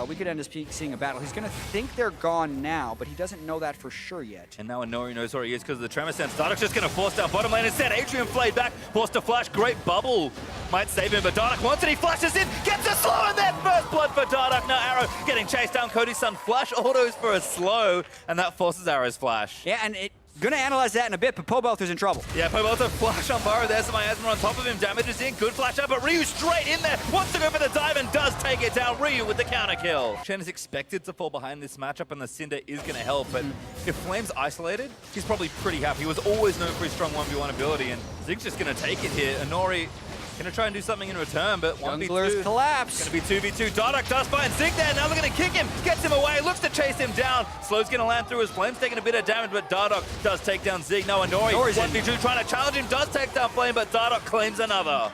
we could end up seeing a battle. He's going to think they're gone now, but he doesn't know that for sure yet. And now Inori knows where he is because of the Tremor Sense. Dardock's just going to force down bottom lane instead. Adrian flayed back, forced to flash. Great bubble. Might save him, but Dardock wants it. He flashes in, gets a slow, and then first blood for Dardock. Now Arrow getting chased down. Cody's son flash autos for a slow, and that forces Arrow's flash. Yeah, and gonna analyze that in a bit, but Pobelter's in trouble. Yeah, Pobelter flash on Burrow. There's some miasma on top of him. Damages in. Good flash out, but Ryu straight in there. Wants to go for the dive and does take it down. Ryu with the counter kill. Shen is expected to fall behind this matchup, and the Cinder is going to help. But if Flame's isolated, he's probably pretty happy. He was always known for his strong 1v1 ability, and Zig's just going to take it here. Inori going to try and do something in return, but 1v2. Jungler's collapse. Going to be 2v2. Dardock does find Zig there. Now they're going to kick him. Gets him away. Looks to chase him down. Slow's going to land through his Flame's taking a bit of damage, but Dardock does take down Zig. Now Inori 1v2 trying to challenge him. Does take down Flame, but Dardock claims another.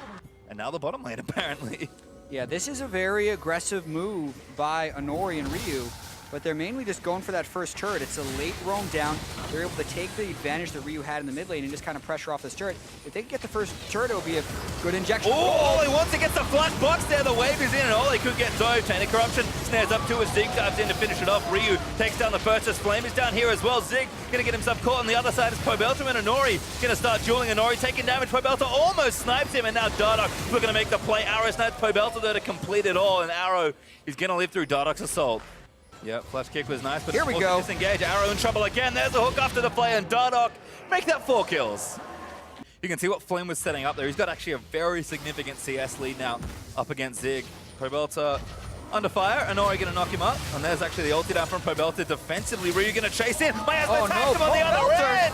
And now the bottom lane, apparently. Yeah, this is a very aggressive move by Inori and Ryu, but they're mainly just going for that first turret. It's a late roam down. They're able to take the advantage that Ryu had in the mid lane and just kind of pressure off this turret. If they can get the first turret, it'll be a good injection. Oh, Ole wants to get the flash box there. The wave is in, and Ole could get dove. Chain of Corruption snares up to as Zig dives in to finish it off. Ryu takes down the first as Flame is down here as well. Zig going to get himself caught on the other side as Pobelter and Inori going to start dueling. Inori taking damage. Pobelter almost snipes him, and now Dardock looking to make the play. Arrow snipes Pobelter there to complete it all, and Arrow is going to live through Dardock's assault. Yep, flash kick was nice, but here we go. Disengage. Arrow in trouble again. There's a hook after the play, and Dardock make that 4 kills. You can see what Flame was setting up there. He's got actually a very significant CS lead now up against Zig. Pobelter under fire. Inori going to knock him up, and there's actually the ulti down from Pobelter defensively. Ryu going to chase in. Miasma attacks him on the other end.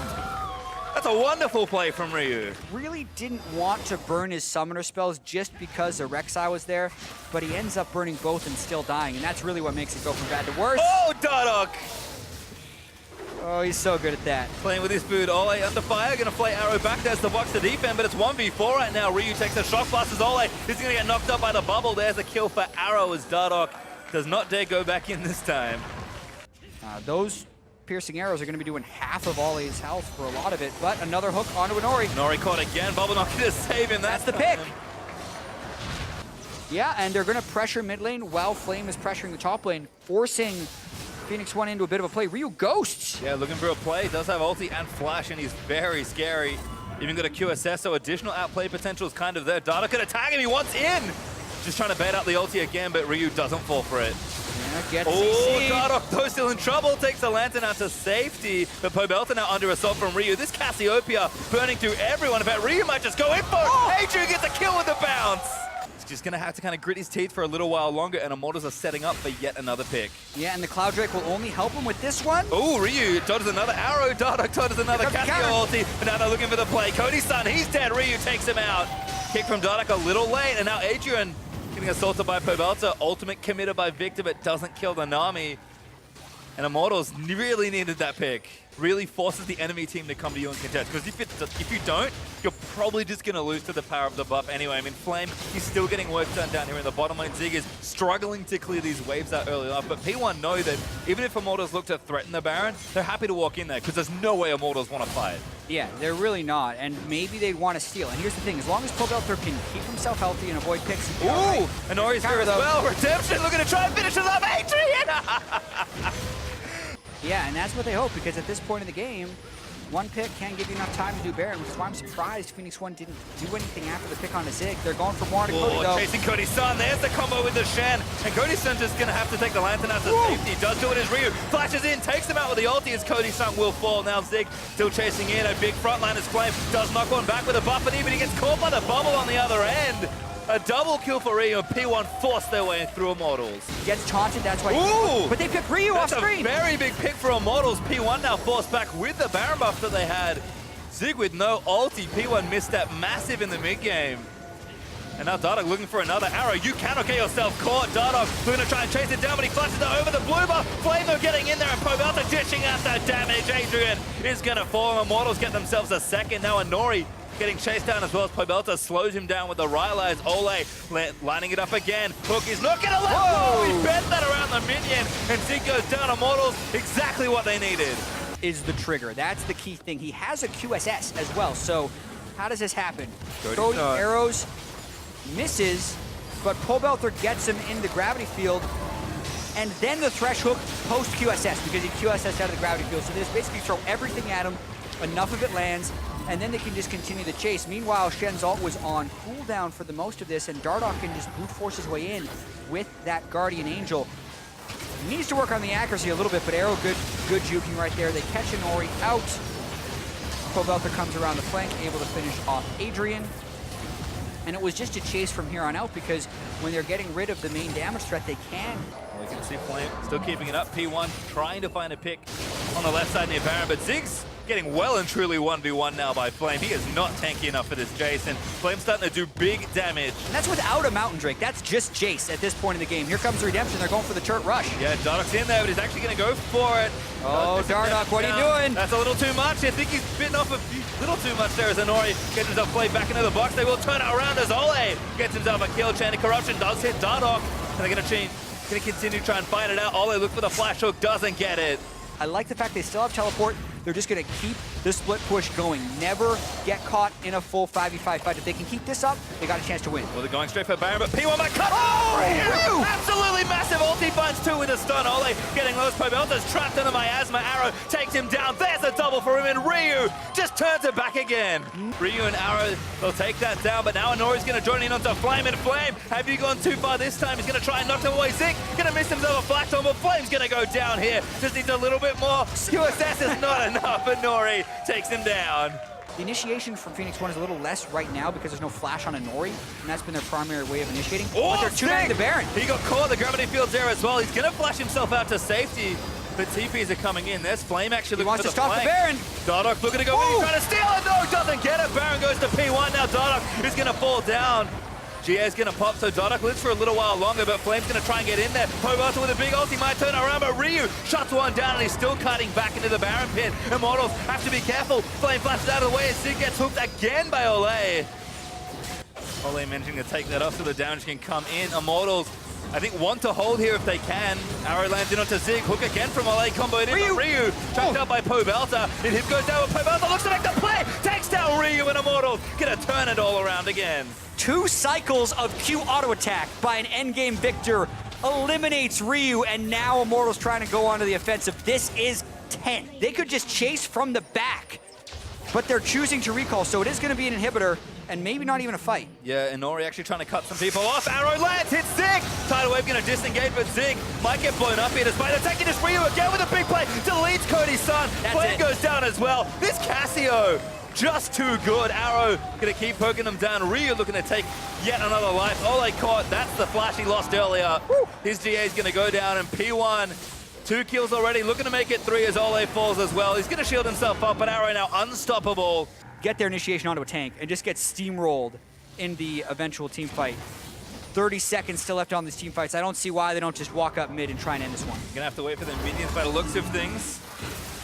That's a wonderful play from Ryu. Really didn't want to burn his summoner spells just because the Rek'Sai was there, but he ends up burning both and still dying, and that's really what makes it go from bad to worse. Oh, Dardock! Oh, he's so good at that. Playing with his food. Ole under fire, going to play Arrow back. There's the box to defend, but it's 1v4 right now. Ryu takes a shock blast as Ole is going to get knocked up by the bubble. There's a kill for Arrow as Dardock does not dare go back in this time. Those piercing arrows are going to be doing half of Ole's health for a lot of it, but another hook onto Inori. Inori caught again. Bubble Knock to save him. That's the pick. Yeah, and they're going to pressure mid lane while Flame is pressuring the top lane, forcing Phoenix One into a bit of a play. Ryu ghosts. Yeah, looking for a play. Does have ulti and flash, and he's very scary. Even got a QSS, so additional outplay potential is kind of there. Dardock gonna tag him. He wants in. Just trying to bait out the ulti again, but Ryu doesn't fall for it. Yeah, oh, Dardock, though, still in trouble. Takes the lantern out to safety, but Pobelter now under assault from Ryu. This Cassiopeia burning through everyone. In fact, Ryu might just go in for it. Adrian gets a kill with the bounce. He's just going to have to kind of grit his teeth for a little while longer, and Immortals are setting up for yet another pick. Yeah, and the Cloud Drake will only help him with this one. Oh, Ryu dodges another arrow. Dardock dodges another Cassio ulti, but now they're looking for the play. Cody's son, he's dead. Ryu takes him out. Kick from Dardock a little late, and now Adrian getting assaulted by Pobelter. Ultimate committed by Victor, but doesn't kill the Nami. And Immortals really needed that pick. Really forces the enemy team to come to you and contest. Because if you don't, you're probably just going to lose to the power of the buff anyway. I mean, Flame, he's still getting work done down here in the bottom lane. Zig is struggling to clear these waves out early enough. But P1 know that even if Immortals look to threaten the Baron, they're happy to walk in there because there's no way Immortals want to fight. Yeah, they're really not. And maybe they'd want to steal. And here's the thing. As long as Pobelter can keep himself healthy and avoid picks. Ooh, and Nori's here as well. Redemption looking to try and finish it up. Adrian! Yeah, and that's what they hope, because at this point in the game, one pick can give you enough time to do Baron, which is why I'm surprised Phoenix One didn't do anything after the pick on the Zig. They're going for more to Cody, though. Chasing Cody's son. There's the combo with the Shen. And Cody's son just going to have to take the lantern out to safety. Does do it as Ryu. Flashes in, takes him out with the ulti as Cody's son will fall. Now Zig still chasing in. A big frontline as Flame does knock one back with a buff, and even he gets caught by the bubble on the other end. A double kill for Ryu, and P1 forced their way through Immortals. He gets taunted, that's why. Ooh! But they pick Ryu off screen. That's a very big pick for Immortals. P1 now forced back with the Baron buff that they had. Zig with no ulti. P1 missed that massive in the mid game. And now Dardock looking for another arrow. You cannot get yourself caught. Dardock looking to try and chase it down, but he flashes it over the blue buff. Flame though getting in there, and Pobelter dishing out that damage. Adrian is going to fall. Immortals get themselves a second. Now Inori getting chased down as well as Pobelter slows him down with the Rylai's. Ole lining it up again. Hook is not going to let go. He bent that around the minion, and Zig goes down. Immortals, exactly what they needed. Is the trigger. That's the key thing. He has a QSS as well, so how does this happen? Cody arrows, misses, but Pobelter gets him in the gravity field. and then the Thresh Hook post QSS, because he QSS out of the gravity field. So they just basically throw everything at him, enough of it lands, and then they can just continue the chase. Meanwhile, Shen's ult was on cooldown for the most of this, and Dardoch can just brute force his way in with that Guardian Angel. He needs to work on the accuracy a little bit, but Arrow, good juking right there. They catch Inori out. Pobelta comes around the flank, able to finish off Adrian. And it was just a chase from here on out, because when they're getting rid of the main damage threat, they can. Well, you can see Flame still keeping it up. P1 trying to find a pick on the left side near Baron, but Ziggs getting well and truly 1v1 now by Flame. He is not tanky enough for this Jason. Flame's starting to do big damage. And that's without a Mountain Drake. That's just Jace at this point in the game. Here comes the Redemption. They're going for the turret rush. Yeah, Dardoch's in there, but he's actually going to go for it. Oh, Dardoch, what are you doing? That's a little too much. I think he's bitten off a little too much there as Inori gets himself played back into the box. They will turn it around as Ole gets himself a kill. Chain of Corruption does hit Dardoch, and they're going to continue to try and fight it out. Ole look for the flash hook, doesn't get it. I like the fact they still have teleport. They're just going to keep the split push going. Never get caught in a full 5v5 fight. If they can keep this up, they got a chance to win. Well, they're going straight for Baron, but P1 might cut. Oh, Ryu! Absolutely massive ulti finds two with a stun. Ole getting those Pobelta's trapped in the miasma. Arrow takes him down. There's a double for him, and Ryu just turns it back again. Ryu and Arrow, they'll take that down, but now Inori's going to join in onto Flame, and Flame, have you gone too far this time? He's going to try and knock him away. Zig going to miss himself a flash on, but Flame's going to go down here. Just needs a little bit more. QSS is not enough. Inori takes him down. The initiation from Phoenix 1 is a little less right now because there's no flash on Inori, and that's been their primary way of initiating. Oh, but they're tuning the Baron. He got caught. The gravity field's there as well. He's going to flash himself out to safety, but TPs are coming in. There's Flame actually He wants to stop flank. the Baron. Dardoch looking to go in. He's trying to steal it. No, doesn't get it. Baron goes to P1. Now Dardoch is going to fall down. GA's going to pop, so Dardoch lives for a little while longer, but Flame's going to try and get in there. Pobelta with a big ulti might turn around, but Ryu shuts one down, and he's still cutting back into the Baron pit. Immortals have to be careful. Flame flashes out of the way, and Zig gets hooked again by Ole. Ole managing to take that off so the damage can come in. Immortals, I think, want to hold here if they can. Arrow lands in onto Zig. Hook again from Ole. Comboed in, but Ryu tracked out by Pobelta. And hit goes down, but Pobelta looks to make the play. Takes down Ryu, and Immortals gonna turn it all around again. 2 cycles of Q auto attack by an endgame victor eliminates Ryu, and now Immortals trying to go onto the offensive. This is 10. They could just chase from the back, but they're choosing to recall, so it is going to be an inhibitor, and maybe not even a fight. Yeah, Inori actually trying to cut some people off. Arrow lands, hits Zig. Tidal Wave going to disengage, but Zig might get blown up here despite attacking this Ryu again with a big play. Deletes Cody's son. Flame goes down as well. This Cassio, just too good. Arrow going to keep poking them down. Ryu looking to take yet another life. Ole caught. That's the flash he lost earlier. Woo. His GA is going to go down, and P1, 2 kills already. Looking to make it 3 as Ole falls as well. He's going to shield himself up, but Arrow now unstoppable. Get their initiation onto a tank and just get steamrolled in the eventual team fight. 30 seconds still left on these team fights. I don't see why they don't just walk up mid and try and end this one. You're going to have to wait for the minions by the looks of things.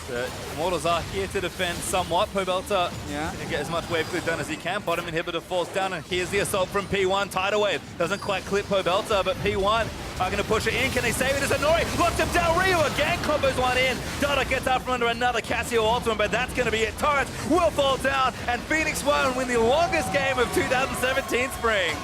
The Immortals are here to defend somewhat. Pobelta going to get as much wave clear done as he can. Bottom inhibitor falls down, and here's the assault from P1. Tidal Wave doesn't quite clip Pobelta, but P1 are going to push it in. Can they save it? As Inori locked him down. Ryu again combos one in. Dardoch gets out from under another Cassio ultimate, but that's going to be it. Torrents will fall down, and Phoenix 1 win the longest game of 2017 Spring.